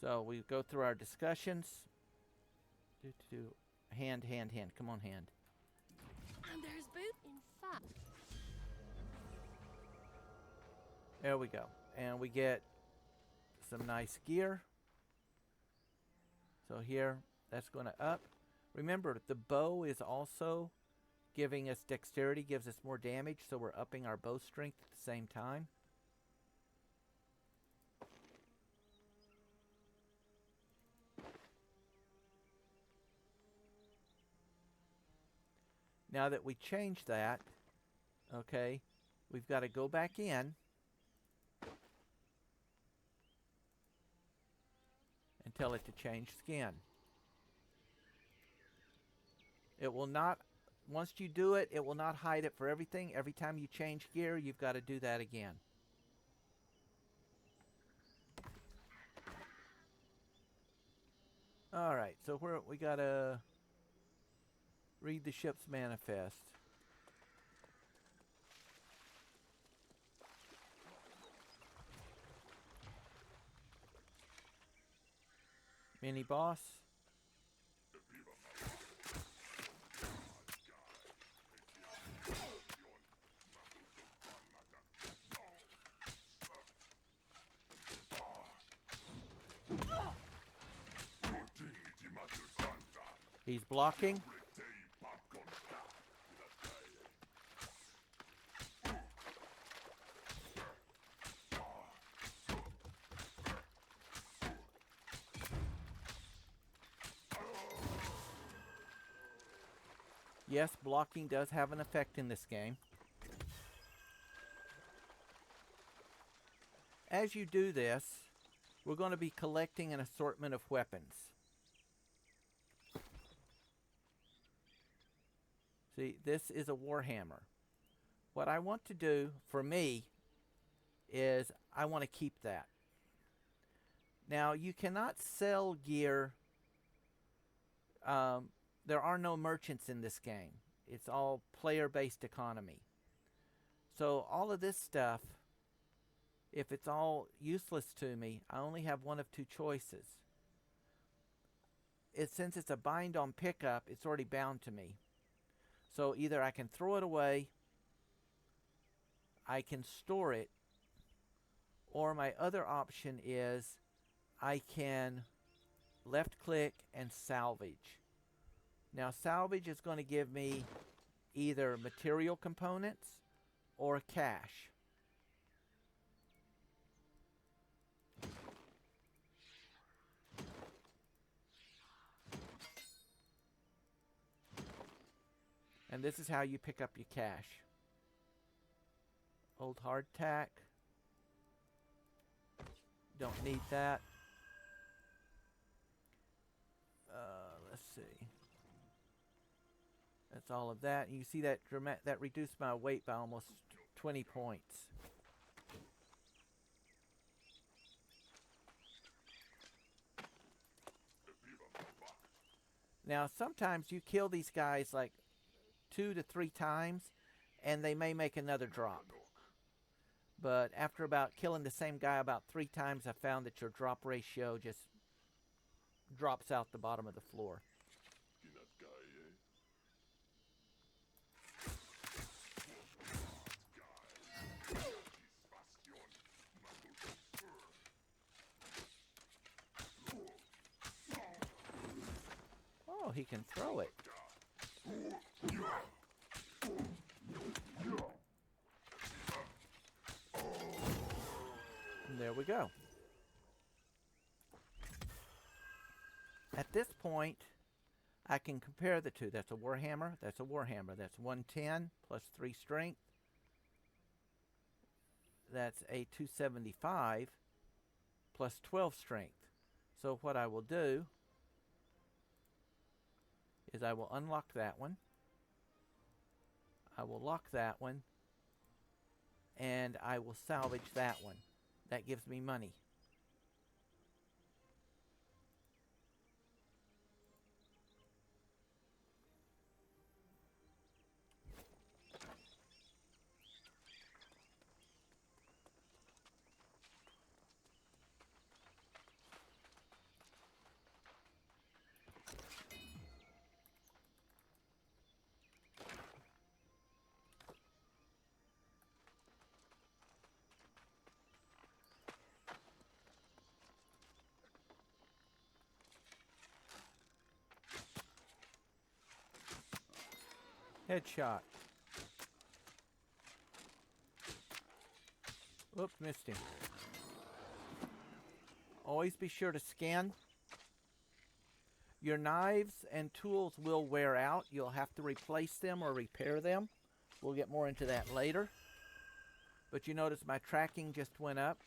So we go through our discussions. Hand. Come on, hand. And there's Boot. In fact, There we go. And we get some nice gear. So here, that's going to up. Remember, the bow is also giving us dexterity, gives us more damage, so we're upping our bow strength at the same time. Now that we changed that, okay, we've got to go back in and tell it to change skin. It will not, once you do it, it will not hide it for everything. Every time you change gear, you've got to do that again. Alright, so we got to read the ship's manifest. Mini boss. He's blocking. Yes, blocking does have an effect in this game. As you do this, we're going to be collecting an assortment of weapons. See, this is a Warhammer. What I want to do, for me, is I want to keep that. Now, you cannot sell gear. There are no merchants in this game. It's all player-based economy. So all of this stuff, if it's all useless to me, I only have one of two choices. Since it's a bind on pickup, it's already bound to me. So either I can throw it away, I can store it, or my other option is I can left click and salvage. Now salvage is going to give me either material components or cash. And this is how you pick up your cash. Old hardtack. Don't need that. Let's see. That's all of that. And you see that that reduced my weight by almost 20 points. Now, sometimes you kill these guys like 2 to 3 times, and they may make another drop. But after about killing the same guy about 3 times, I found that your drop ratio just drops out the bottom of the floor. Oh, he can throw it. And there we go. At this point, I can compare the two. That's a Warhammer. That's a Warhammer. That's 110 plus 3 strength. That's a 275 plus 12 strength. So what I will do is I will unlock that one. I will lock that one. And I will salvage that one. That gives me money. Headshot. Whoops, missed him. Always be sure to scan. Your knives and tools will wear out. You'll have to replace them or repair them. We'll get more into that later. But you notice my tracking just went up.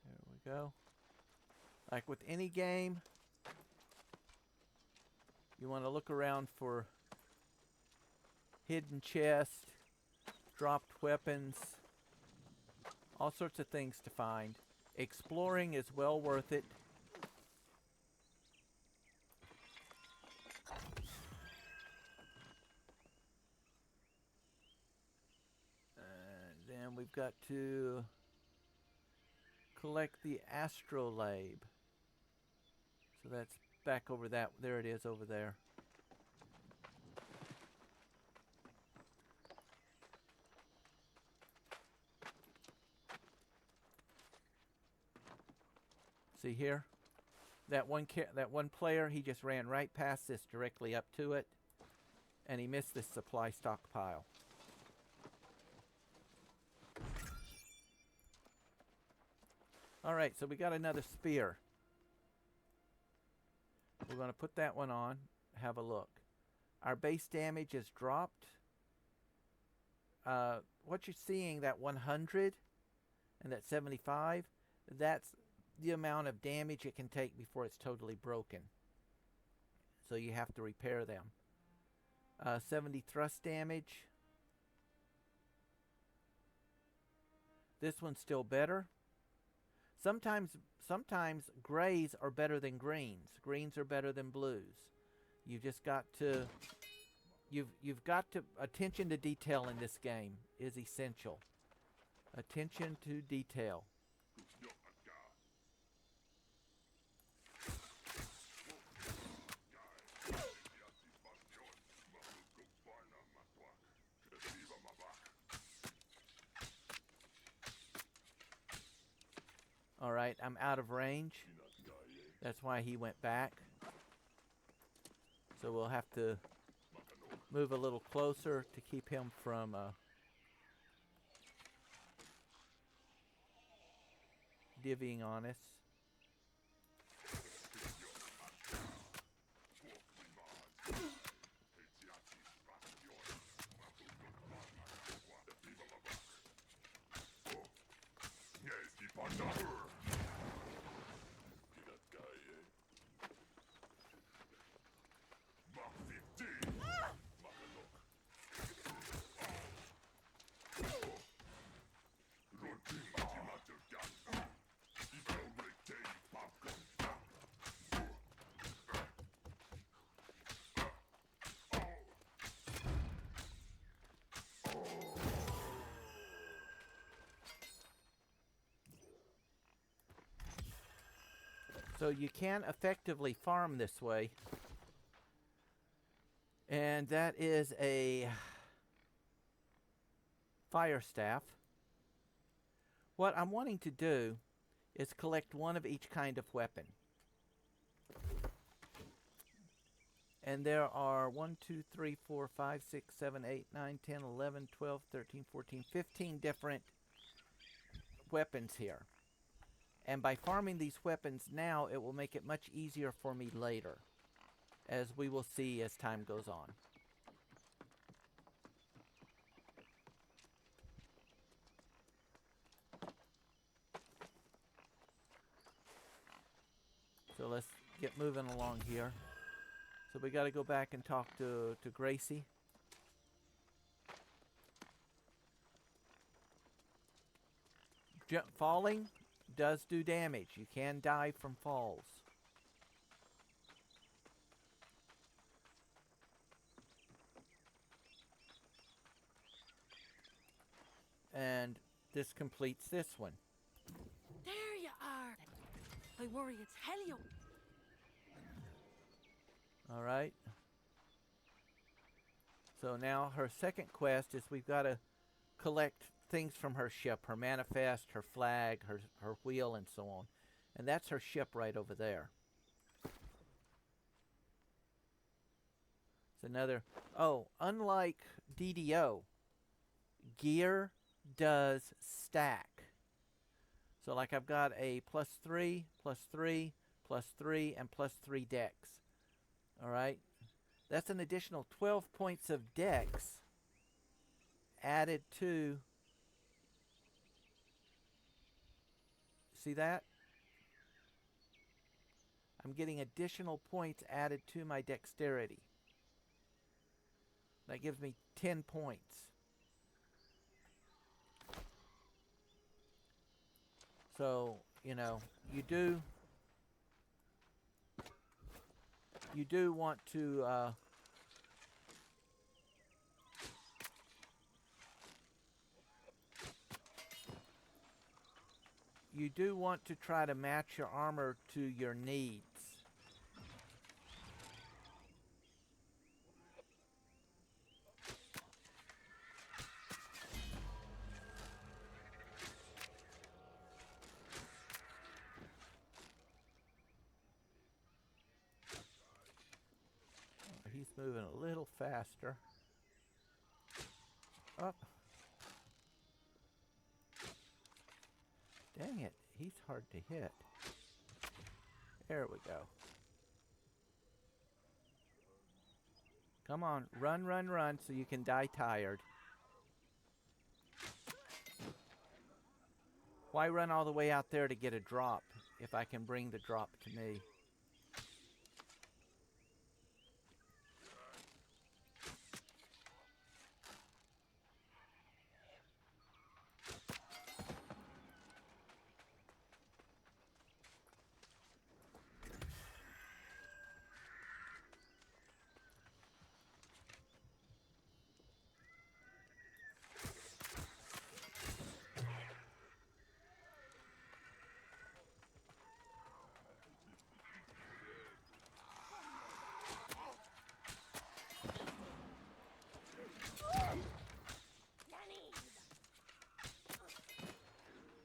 There we go. Like with any game, you want to look around for hidden chests, dropped weapons, all sorts of things to find. Exploring is well worth it. And then we've got to collect the astrolabe. So that's back over that. There it is over there. See here? That one player, he just ran right past this directly up to it, and he missed this supply stockpile. All right, so we got another spear. We're going to put that one on, have a look. Our base damage is dropped. What you're seeing, that 100 and that 75, that's the amount of damage it can take before it's totally broken. So you have to repair them. 70 thrust damage. This one's still better. Sometimes grays are better than greens. Greens are better than blues. You've just got to you've got to attention to detail in this game is essential. Attention to detail. All right, I'm out of range. That's why he went back. So we'll have to move a little closer to keep him from divvying on us. So you can effectively farm this way. And that is a fire staff. What I'm wanting to do is collect one of each kind of weapon. And there are 1, 2, 3, 4, 5, 6, 7, 8, 9, 10, 11, 12, 13, 14, 15 different weapons here. And by farming these weapons now, it will make it much easier for me later, as we will see as time goes on. So let's get moving along here. So we got to go back and talk to Gracie. Falling does do damage. You can die from falls. And this completes this one. There you are. I worry it's Helio. All right. So now her second quest is we've got to collect things from her ship, her manifest, her flag, her wheel, and so on. And that's her ship right over there. It's another... Oh, unlike DDO, gear does stack. So like I've got a +3, +3, +3, and +3 dex. Alright? That's an additional 12 points of dex added to... See that? I'm getting additional points added to my dexterity. That gives me 10 points. So, you know, you do want to try to match your armor to your needs. He's moving a little faster. Oh. Dang it, he's hard to hit. There we go. Come on, run, run, run so you can die tired. Why run all the way out there to get a drop if I can bring the drop to me?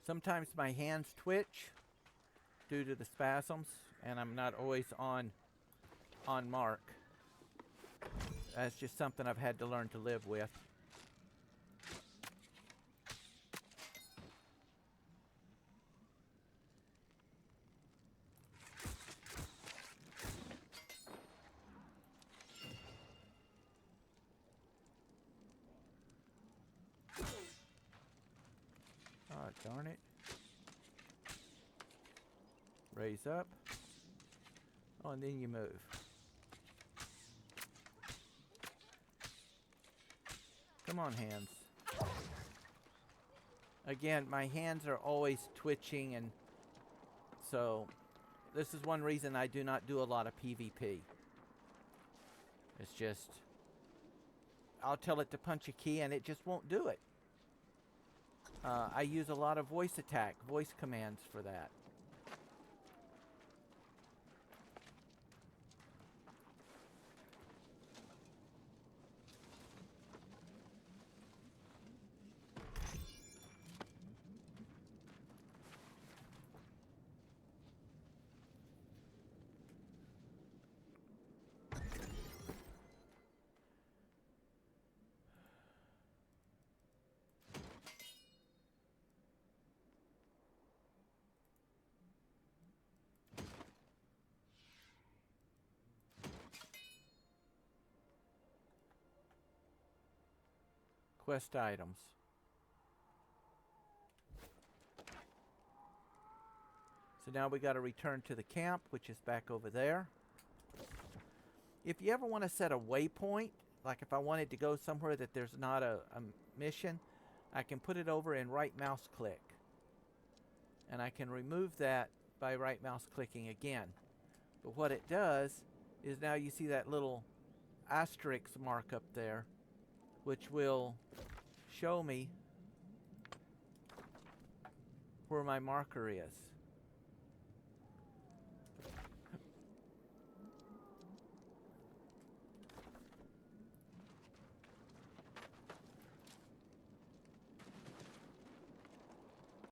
Sometimes my hands twitch due to the spasms, and I'm not always on mark. That's just something I've had to learn to live with. Oh, darn it. Raise up. Oh, and then you move. Come on, hands. Again, my hands are always twitching, and so this is one reason I do not do a lot of PvP. It's just, I'll tell it to punch a key and it just won't do it. I use a lot of voice commands for that. Quest items. So now we got to return to the camp, which is back over there. If you ever want to set a waypoint, like if I wanted to go somewhere that there's not a mission, I can put it over and right mouse click. And I can remove that by right mouse clicking again. But what it does is now you see that little asterisk mark up there, which will show me where my marker is.